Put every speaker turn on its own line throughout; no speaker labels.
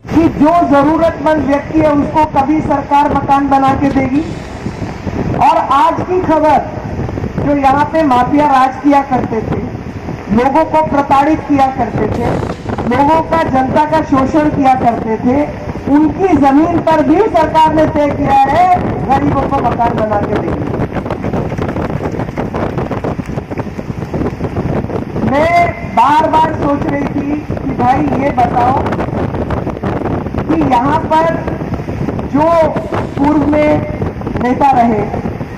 कि जो जरूरतमंद व्यक्ति है उसको कभी सरकार मकान बना के देगी। और आज की खबर, जो यहाँ पे माफिया राज किया करते थे, लोगों को प्रताड़ित किया करते थे, लोगों का जनता का शोषण किया करते थे, उनकी जमीन पर भी सरकार ने तय किया है गरीबों को मकान बना के देगी। मैं बार बार सोच रही थी कि भाई ये बताओ कि यहाँ पर जो पूर्व में नेता रहे,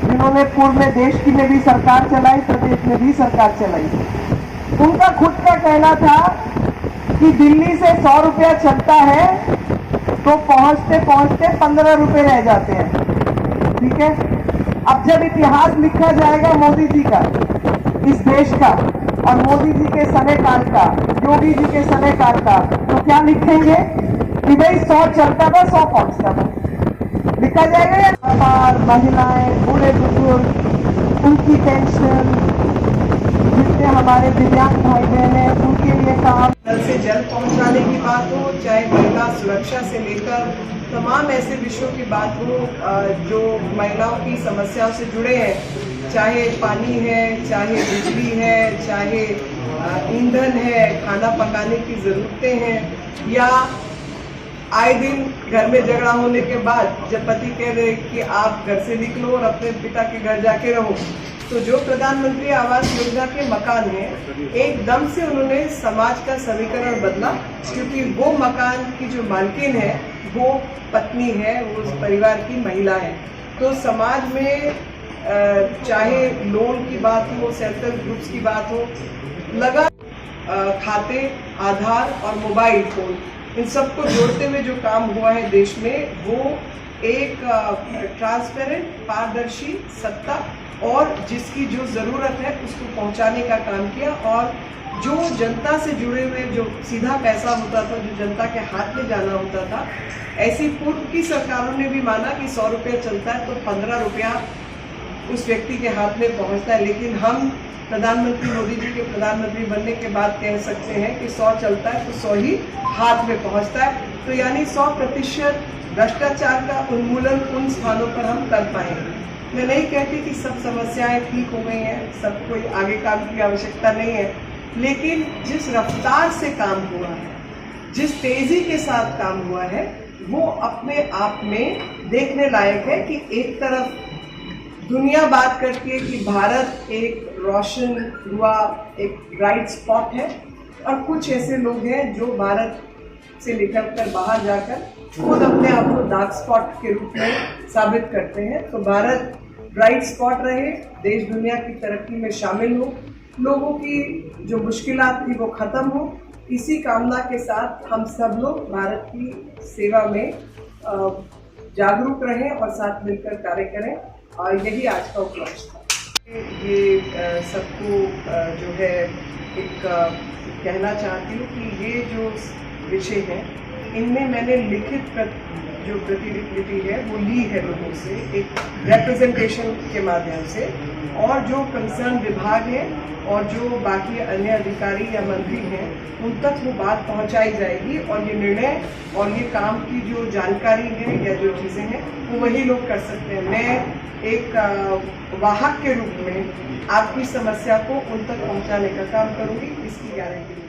जिन्होंने पूर्व में देश की में भी सरकार चलाई, प्रदेश में भी सरकार चलाई, उनका खुद का कहना था कि दिल्ली से 100 रुपया चलता है तो पहुंचते पहुंचते 15 रुपए रह जाते हैं। ठीक है, अब जब इतिहास लिखा जाएगा मोदी जी का, इस देश का, और मोदी जी के समय काल का, योगी जी के समय काल का, तो क्या लिखेंगे कि भाई 100 चलता था 100 पहुंचता था, लिखा जाएगा। या महिलाएं, बूढ़े बुजुर्ग, उनकी पेंशन, जितने हमारे दिव्यांग भाई बहन हैं उनके लिए काम, नल से जल पहुंचाने की बात हो, चाहे महिला सुरक्षा से लेकर तमाम ऐसे विषयों की बात हो जो महिलाओं की समस्याओं से जुड़े हैं, चाहे पानी है, चाहे बिजली है, चाहे ईंधन है, खाना पकाने की ज़रूरतें हैं, या आए दिन घर में झगड़ा होने के बाद जब पति कह रहे कि आप घर से निकलो और अपने पिता के घर जाके रहो, तो जो प्रधानमंत्री आवास योजना के मकान हैं, एकदम से उन्होंने समाज का समीकरण बदला, क्योंकि वो मकान की जो मालकिन है वो पत्नी है, वो उस परिवार की महिला है। तो समाज में चाहे लोन की बात हो, सेल्फ हेल्प ग्रुप्स की बात हो, लगा खाते, आधार और मोबाइल फोन, इन सबको जोड़ते हुए जो काम हुआ है देश में, वो एक ट्रांसपेरेंट, पारदर्शी सत्ता और जिसकी जो ज़रूरत है उसको पहुंचाने का काम किया। और जो जनता से जुड़े हुए जो सीधा पैसा होता था, जो जनता के हाथ में जाना होता था, ऐसी पूर्व की सरकारों ने भी माना कि 100 रुपया चलता है तो 15 रुपया उस व्यक्ति के हाथ में पहुंचता है। लेकिन हम प्रधानमंत्री मोदी जी के प्रधानमंत्री बनने के बाद कह सकते हैं कि 100 चलता है तो 100 ही हाथ में पहुंचता है। तो यानी 100% भ्रष्टाचार का उन्मूलन उन स्थानों पर हम कर पाएंगे। मैं नहीं कहती कि सब समस्याएं ठीक हो गई हैं, सब कोई आगे काम की आवश्यकता नहीं है, लेकिन जिस रफ्तार से काम हुआ है, जिस तेजी के साथ काम हुआ है, वो अपने आप में देखने लायक है कि एक तरफ दुनिया बात करती है कि भारत एक रोशन हुआ, एक ब्राइट स्पॉट है, और कुछ ऐसे लोग हैं जो भारत से निकलकर बाहर जाकर खुद अपने आप को डार्क स्पॉट के रूप में साबित करते हैं। तो भारत ब्राइट स्पॉट रहे, देश दुनिया की तरक्की में शामिल हो, लोगों की जो मुश्किलात थी वो खत्म हो, इसी कामना के साथ हम सब लोग भारत की सेवा में जागरूक रहें और साथ मिलकर कार्य करें, और यही आज का उपलक्ष्य था। ये सबको जो है एक कहना चाहती हूँ कि ये जो विषय है, इनमें मैंने लिखित जो प्रतिलिपि है वो ली है लोगों से, एक रिप्रेजेंटेशन के माध्यम से, और जो कंसर्न विभाग है और जो बाकी अन्य अधिकारी या मंत्री हैं उन तक वो बात पहुंचाई जाएगी, और ये निर्णय और ये काम की जो जानकारी है या जो चीज़ें हैं वो वही लोग कर सकते हैं। मैं एक वाहक के रूप में आपकी समस्या को उन तक पहुंचाने का काम करूंगी, इसकी गारंटी।